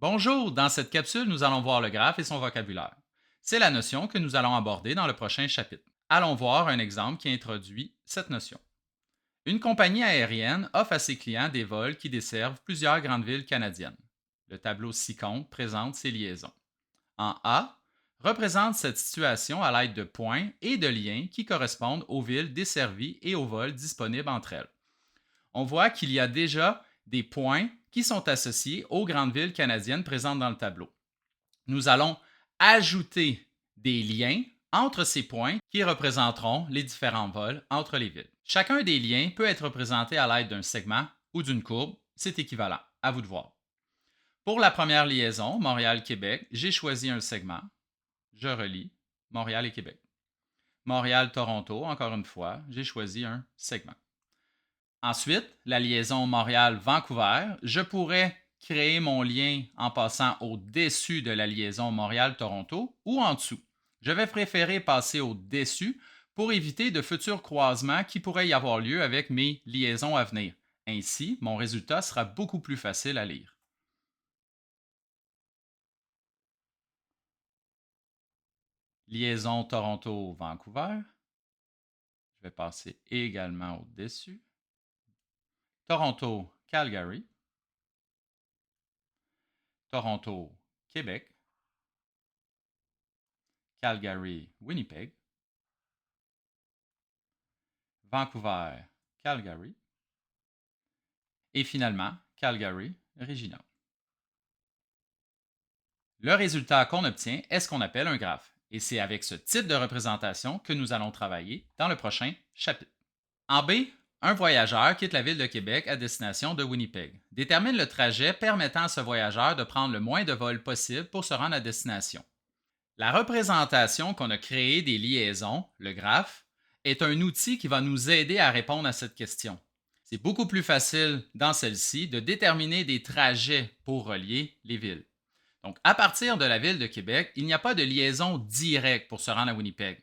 Bonjour, dans cette capsule, nous allons voir le graphe et son vocabulaire. C'est la notion que nous allons aborder dans le prochain chapitre. Allons voir un exemple qui introduit cette notion. Une compagnie aérienne offre à ses clients des vols qui desservent plusieurs grandes villes canadiennes. Le tableau ci-contre présente ces liaisons. En A, représente cette situation à l'aide de points et de liens qui correspondent aux villes desservies et aux vols disponibles entre elles. On voit qu'il y a déjà des points qui sont associés aux grandes villes canadiennes présentes dans le tableau. Nous allons ajouter des liens entre ces points qui représenteront les différents vols entre les villes. Chacun des liens peut être représenté à l'aide d'un segment ou d'une courbe. C'est équivalent. À vous de voir. Pour la première liaison, Montréal-Québec, j'ai choisi un segment. Je relie Montréal et Québec. Montréal-Toronto, encore une fois, j'ai choisi un segment. Ensuite, la liaison Montréal-Vancouver, je pourrais créer mon lien en passant au-dessus de la liaison Montréal-Toronto ou en dessous. Je vais préférer passer au-dessus pour éviter de futurs croisements qui pourraient y avoir lieu avec mes liaisons à venir. Ainsi, mon résultat sera beaucoup plus facile à lire. Liaison Toronto-Vancouver, je vais passer également au-dessus. Toronto-Calgary, Toronto-Québec, Calgary-Winnipeg, Vancouver-Calgary et finalement Calgary-Regina. Le résultat qu'on obtient est ce qu'on appelle un graphe et c'est avec ce type de représentation que nous allons travailler dans le prochain chapitre. En B, un voyageur quitte la ville de Québec à destination de Winnipeg. Détermine le trajet permettant à ce voyageur de prendre le moins de vols possible pour se rendre à destination. La représentation qu'on a créée des liaisons, le graphe, est un outil qui va nous aider à répondre à cette question. C'est beaucoup plus facile dans celle-ci de déterminer des trajets pour relier les villes. Donc, à partir de la ville de Québec, il n'y a pas de liaison directe pour se rendre à Winnipeg.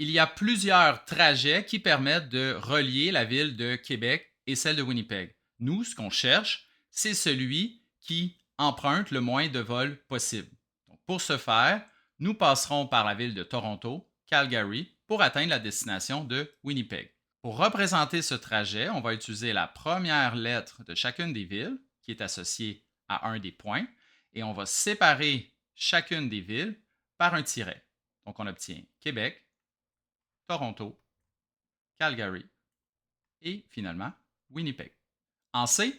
Il y a plusieurs trajets qui permettent de relier la ville de Québec et celle de Winnipeg. Nous, ce qu'on cherche, c'est celui qui emprunte le moins de vols possible. Donc, pour ce faire, nous passerons par la ville de Toronto, Calgary, pour atteindre la destination de Winnipeg. Pour représenter ce trajet, on va utiliser la première lettre de chacune des villes, qui est associée à un des points, et on va séparer chacune des villes par un tiret. Donc, on obtient Québec, Toronto, Calgary et finalement Winnipeg. En C,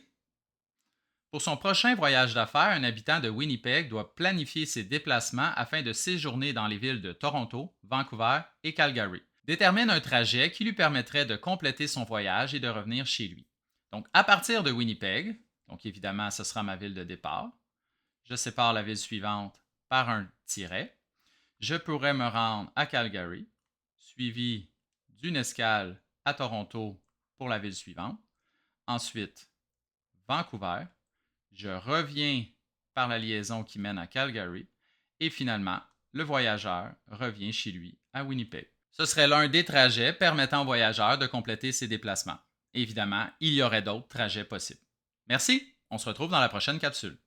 pour son prochain voyage d'affaires, un habitant de Winnipeg doit planifier ses déplacements afin de séjourner dans les villes de Toronto, Vancouver et Calgary. Détermine un trajet qui lui permettrait de compléter son voyage et de revenir chez lui. Donc, à partir de Winnipeg, donc évidemment, ce sera ma ville de départ, je sépare la ville suivante par un tiret. Je pourrais me rendre à Calgary, suivi d'une escale à Toronto pour la ville suivante. Ensuite, Vancouver. Je reviens par la liaison qui mène à Calgary. Et finalement, le voyageur revient chez lui à Winnipeg. Ce serait l'un des trajets permettant au voyageur de compléter ses déplacements. Évidemment, il y aurait d'autres trajets possibles. Merci, on se retrouve dans la prochaine capsule.